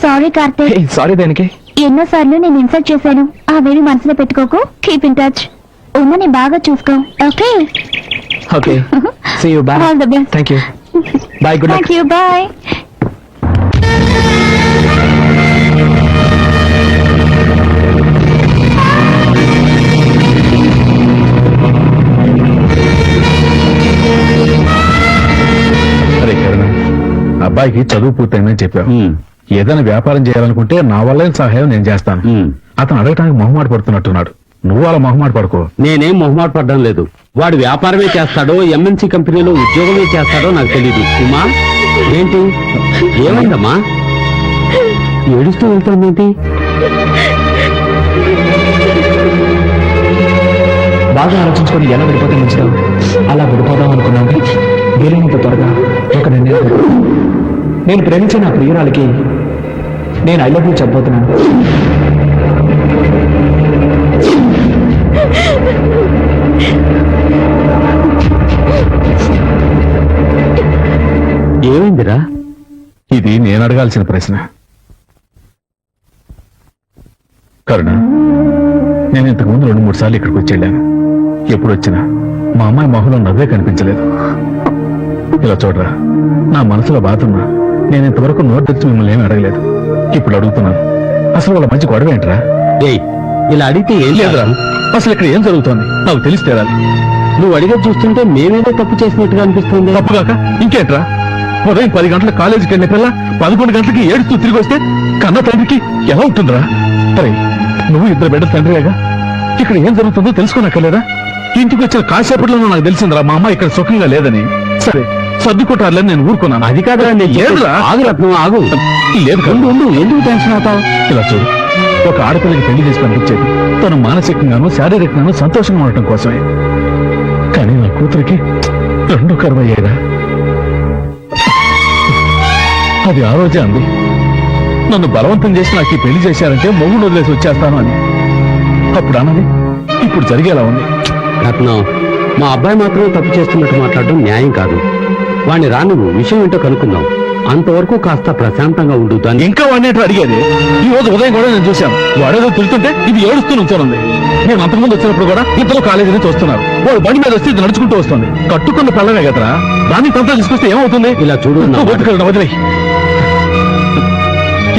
సారీ కార్తీక్. సారీ దేనికి? ఎన్నోసార్లు నేను ఇన్సల్ట్ చేశాను. అవేమి మనసులో పెట్టుకోకు. Keep in touch. ఉమ్మని బాగా చూసుకో. Okay okay. See you. Bye. All the best. Thank you. Bye. Good luck. Thank you. Bye. అరే కరుణ, అబ్బాయికి చదువు పూర్తయిందని చెప్పావు. ఏదైనా వ్యాపారం చేయాలనుకుంటే నా వల్ల సహాయం నేను చేస్తాను. అతను అడగటానికి మొహమాట పడుతున్నట్టున్నాడు. నువ్వు అలా మొహమాట పడుకో. నేనేం మొహమాట పడ్డం లేదు. వాడు వ్యాపారమే చేస్తాడో ఎంఎన్సీ కంపెనీలో ఉద్యోగమే చేస్తాడో నాకు తెలియదు. ఉమా, ఏంటి ఏమైందమ్మా? ఏడుస్తూ వెళ్తామేంటి? బాగా ఆలోచించుకొని ఎలా విడిపోతే మంచిదో అలా విడిపోదాం అనుకున్నాను. వీలైనంత త్వరగా ఒక నిర్ణయం. నేను ప్రేమించే నా ప్రియురాలికి నేను ఐ లవ్ యూ చెప్పబోతున్నాను. ఏమైందిరా? ఇది నేను అడగాల్సిన ప్రశ్న. కరుణ, నేను ఇంతకు ముందు 2-3 సార్లు ఇక్కడికి వచ్చి వెళ్ళాను. ఎప్పుడు వచ్చినా మా అమ్మాయి మొహంలో నవ్వే కనిపించలేదు. ఇలా చూడరా, నా మనసులో బాధ ఉన్నా నేను ఇంతవరకు నోరు తెచ్చి మిమ్మల్ని ఏమీ అడగలేదు. ఇప్పుడు అడుగుతున్నాను, అసలు వాళ్ళ మంచి గొడవ ఏంట్రా? ఏయ్, ఇలా అడిగితే ఏం లేదురా, అసలు ఇక్కడ ఏం జరుగుతోంది నాకు తెలిసి తీరాలి. నువ్వు అడిగేది చూస్తుంటే మేమేదో తప్పు చేసినట్టుగా అనిపిస్తుంది. తప్పుగాక ఇంకేంట్రా? ఉదయం 10 గంటలకు కాలేజీకి వెళ్ళే పిల్ల 11 గంటలకి ఏడుస్తూ తిరిగి వస్తే కన్న తండ్రికి ఎలా ఉంటుందిరా? అరే నువ్వు ఇద్దరు బిడ్డ తండ్రిగా ఇక్కడ ఏం జరుగుతుందో తెలుసుకోనక్కర్లేదా? ఇంటికి వచ్చిన కాసేపట్లో నాకు తెలిసిందిరా మా అమ్మ ఇక్కడ సుఖంగా లేదని. సరే సర్దుకుంటారులేని నేను ఊరుకున్నాను. అది కాదురా నేను చెప్పేది. ఏడురా? ఆగు రత్నం ఆగు. లేదు ఉండు ఉండు, ఎందుకు టెన్షన్ అవుతావు? ఇలా చూడు, ఒక ఆడపిల్లకి పెళ్లి చేసి పంపించేది తను మానసికంగాను శారీరకంగాను సంతోషంగా ఉండటం కోసమే. కానీ నా కూతురికి రెండో కరువయ్యేదా? అది ఆ రోజే అంది, నన్ను బలవంతం చేసి నాకు ఈ పెళ్లి చేశారంటే మొగుడు వదిలేసి వచ్చేస్తాను అని. అప్పుడు అన్నది ఇప్పుడు జరిగేలా ఉంది. రత్నం, మా అబ్బాయి మాత్రమే తప్పు చేస్తున్నట్టు మాట్లాడడం న్యాయం కాదు. వాణ్ణి రాను విషయం ఏంటో కనుక్కుందాం. అంతవరకు కాస్త ప్రశాంతంగా ఉండు. దాన్ని ఇంకా వాడినేట్టు అడిగేది. ఈ రోజు ఉదయం కూడా నేను చూశాను, వాడేదో తిరుగుతుంటే ఇది ఏడుస్తూ నుంచోనుంది. నేను అంతకుముందు వచ్చినప్పుడు కూడా ఇద్దరు కాలేజీ నుంచి వస్తున్నారు. వాడు బండి మీద వస్తే ఇది నడుచుకుంటూ వస్తుంది. కట్టుకున్న పిల్లనే కదరా, దాన్ని తనతో తీసుకొస్తే ఏమవుతుంది? ఇలా చూడు, నా మాట- ఓపికలను వదిలేయ్.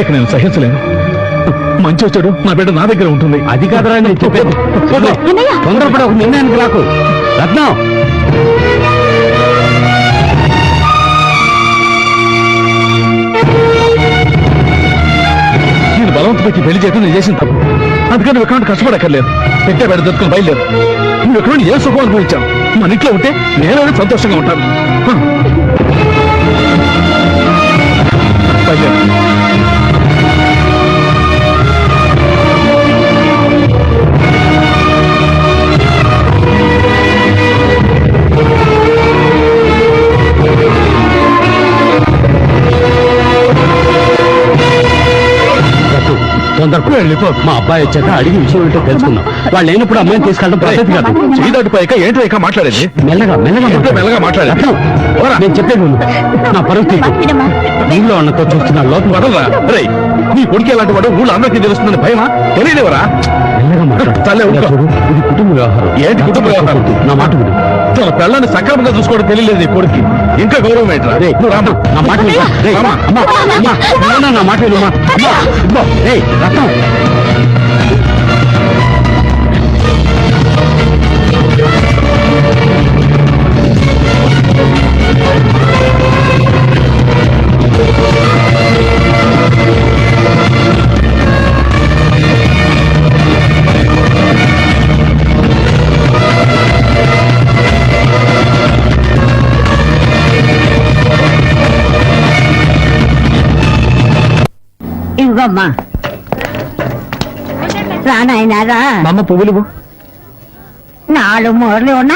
ఇక నేను సహించలేను. మంచి వచ్చాడు నా బిడ్డ నా దగ్గర ఉంటుంది. అది కాదురా నేను చెప్పేది. తొందరపడి ఒక నిర్ణయానికి రాకు. రత్నం, నేను బలవంత పెట్టి పెళ్లి చేయడం నేను చేసిన తప్పు. అందుకని నువ్వు ఎక్కడ కష్టపడక్కర్లేదు. పెట్టే బెడ దొరుకుని బయలుదేరు. నువ్వు ఎక్కడ ఏ సుఖం అనుభవించావు. మన ఇంట్లో ఉంటే నేను సంతోషంగా ఉంటాను. బయలుదేరు. తొందరపడి వెళ్ళిపో. మా అబ్బాయి వచ్చాక అడిగి విషయం ఏంటో తెలుసుకుందాం. వాళ్ళు లేనప్పుడు అమ్మాయిని తీసుకెళ్ళడం పద్ధతి కాదు. చేయి దాటిపోయాక ఏంటో ఇక మాట్లాడేది. మెల్లగా మెల్లగా ఏంటో మాట్లాడు. మెల్లగా మాట్లాడేది. రత్నం, ఓరా, నేను చెప్పేది విను. నా పరిస్థితి ఇంట్లో అన్నతో చూస్తున్న లోపల వదలరా రే, నీ కొడుకు ఎలాంటి వాడు ఊళ్ళో అందరికీ తెలుస్తుందని భయమా? తెలియదేవరా? మెల్లగా మాట్లాడు. చాలే, ఇలా ఊరుకో. చూడు, ఇది కుటుంబ వ్యవహారం. ఏంటి కుటుంబ వ్యవహారం? నా మాట విను. తన పిల్లని సక్రమంగా చూసుకోవడం తెలియలేదు నీ కొడుకు. ఇంకా గౌరవం ఏంట్రా? రేయ్, నువ్వు రామా. నా మాట విను. రేయ్, రామా. అమ్మా, అమ్మా, నాన్న, నా మాట విను, అమ్మా. అమ్మా, ఇదిగో, రేయ్, రత్నం. ఇవ్వమ్మా, రా నాయనా రా. మా అమ్మ పువ్వులు 4 మూరలు ఉన్నాయి.